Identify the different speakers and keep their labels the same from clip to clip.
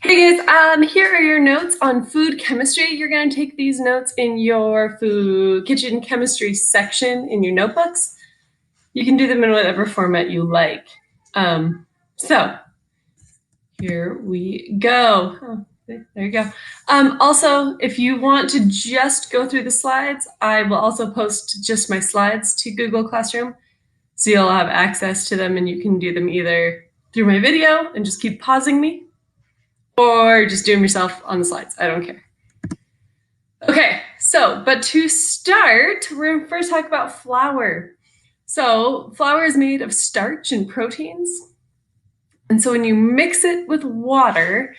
Speaker 1: Hey guys, here are your notes on food chemistry. You're going to take these notes in your food kitchen chemistry section in your notebooks. You can do them in whatever format you like. So here we go. Oh, there you go. Also, if you want to just go through the slides, I will also post just my slides to Google Classroom. So you'll have access to them and you can do them either through my video and just keep pausing me, or just do them yourself on the slides. I don't care. Okay, but to start, we're going to first talk about flour. So flour is made of starch and proteins. And so when you mix it with water,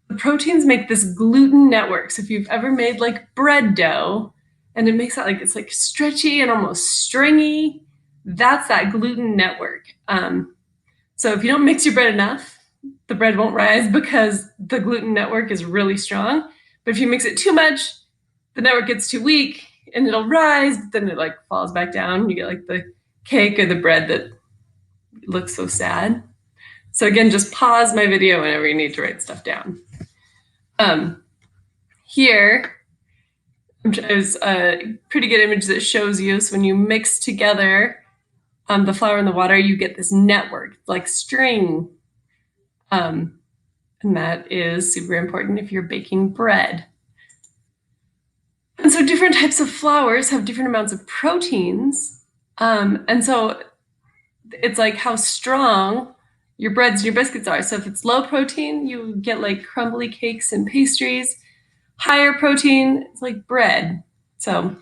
Speaker 1: the proteins make this gluten network. So if you've ever made like bread dough and it makes it like it's like stretchy and almost stringy, that's that gluten network. So if you don't mix your bread enough, the bread won't rise because the gluten network is really strong. But if you mix it too much, the network gets too weak and it'll rise, but then it like falls back down. You get like the cake or the bread that looks so sad. So again, just pause my video whenever you need to write stuff down. Here is a pretty good image that shows you. So when you mix together the flour and the water, you get this network, like string. And that is super important if you're baking bread. And so different types of flours have different amounts of proteins. And so it's like how strong your breads and your biscuits are. So if it's low protein, you get like crumbly cakes and pastries. Higher protein, it's like bread. So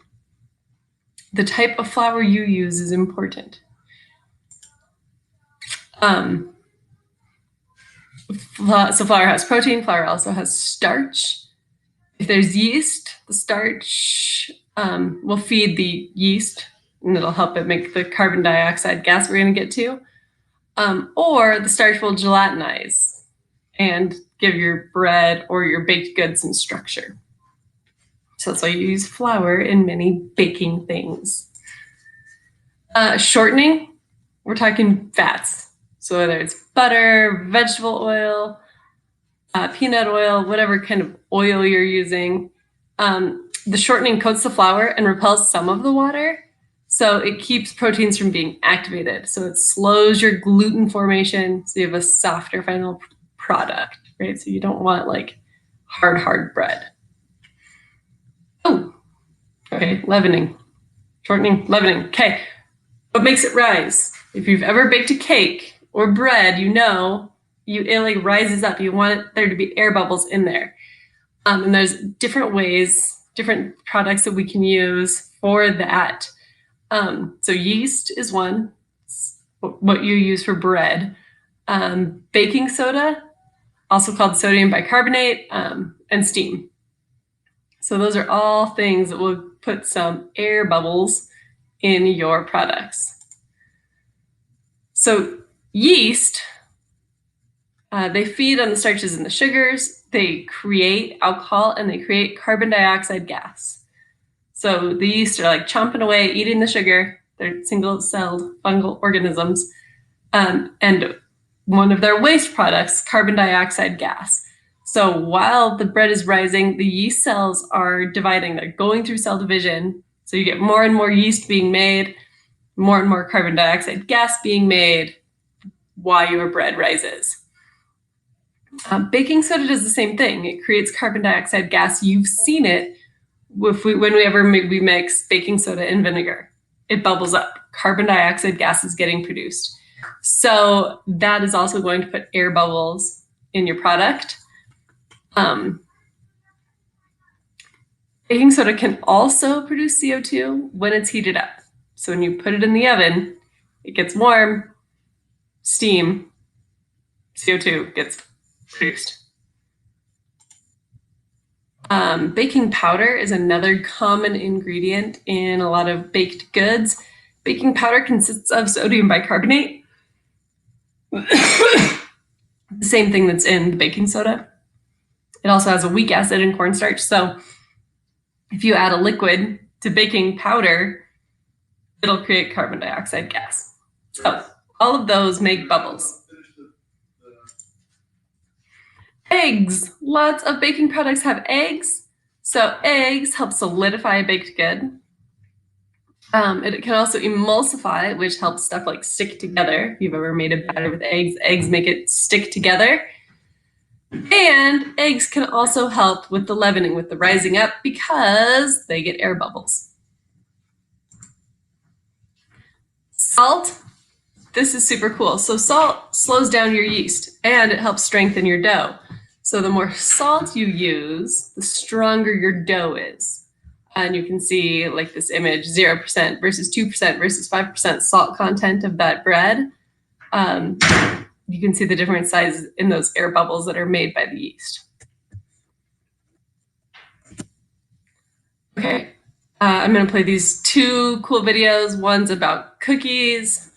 Speaker 1: the type of flour you use is important. So flour has protein, flour also has starch. If there's yeast, the starch will feed the yeast and it'll help it make the carbon dioxide gas we're going to get to. Or the starch will gelatinize and give your bread or your baked goods some structure. So that's why you use flour in many baking things. Shortening, we're talking fats. So whether it's butter, vegetable oil, peanut oil, whatever kind of oil you're using, the shortening coats the flour and repels some of the water. So it keeps proteins from being activated. So it slows your gluten formation. So you have a softer final product, right? So you don't want like hard bread. Oh, okay, leavening, shortening, leavening. Okay, what makes it rise? If you've ever baked a cake or bread, you know it like rises up. You want there to be air bubbles in there. And there's different ways, different products that we can use for that. So yeast is one, what you use for bread. Baking soda, also called sodium bicarbonate, and steam. So those are all things that will put some air bubbles in your products. So yeast, they feed on the starches and the sugars. They create alcohol and they create carbon dioxide gas. So the yeast are like chomping away, eating the sugar. They're single-celled fungal organisms. And one of their waste products, carbon dioxide gas. So while the bread is rising, the yeast cells are dividing. They're going through cell division. So you get more and more yeast being made, more and more carbon dioxide gas being made while your bread rises. Baking soda does the same thing. It creates carbon dioxide gas. You've seen it whenever we mix baking soda and vinegar. It bubbles up. Carbon dioxide gas is getting produced. So that is also going to put air bubbles in your product. Baking soda can also produce CO2 when it's heated up. So when you put it in the oven, it gets warm, steam, CO2 gets produced. Baking powder is another common ingredient in a lot of baked goods. Baking powder consists of sodium bicarbonate, the same thing that's in the baking soda. It also has a weak acid and cornstarch. So if you add a liquid to baking powder, it'll create carbon dioxide gas. So all of those make bubbles. Eggs. Lots of baking products have eggs. So eggs help solidify a baked good. It can also emulsify, which helps stuff like stick together. If you've ever made a batter with eggs, eggs make it stick together. And eggs can also help with the leavening, with the rising up, because they get air bubbles. Salt. This is super cool. So salt slows down your yeast and it helps strengthen your dough. So the more salt you use, the stronger your dough is. And you can see like this image, 0% versus 2% versus 5% salt content of that bread. You can see the different sizes in those air bubbles that are made by the yeast. Okay, I'm gonna play these two cool videos. One's about cookies,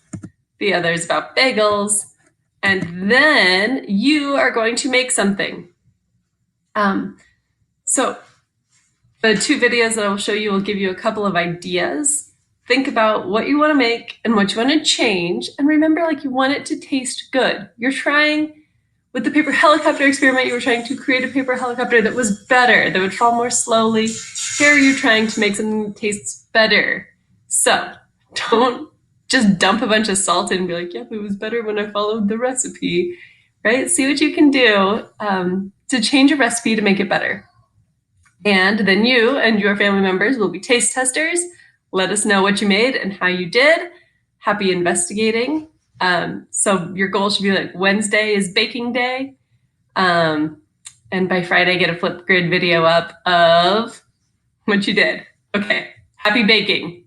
Speaker 1: the other's about bagels, and then you are going to make something. So the two videos that I will show you will give you a couple of ideas. Think about what you want to make and what you want to change. And remember, like, you want it to taste good. You're trying, with the paper helicopter experiment, you were trying to create a paper helicopter that was better, that would fall more slowly. Here you're trying to make something that tastes better. So don't just dump a bunch of salt in and be like, yep, it was better when I followed the recipe, right? See what you can do to change a recipe to make it better. And then you and your family members will be taste testers. Let us know what you made and how you did. Happy investigating. So your goal should be like Wednesday is baking day. And by Friday, get a Flipgrid video up of what you did. Okay, happy baking.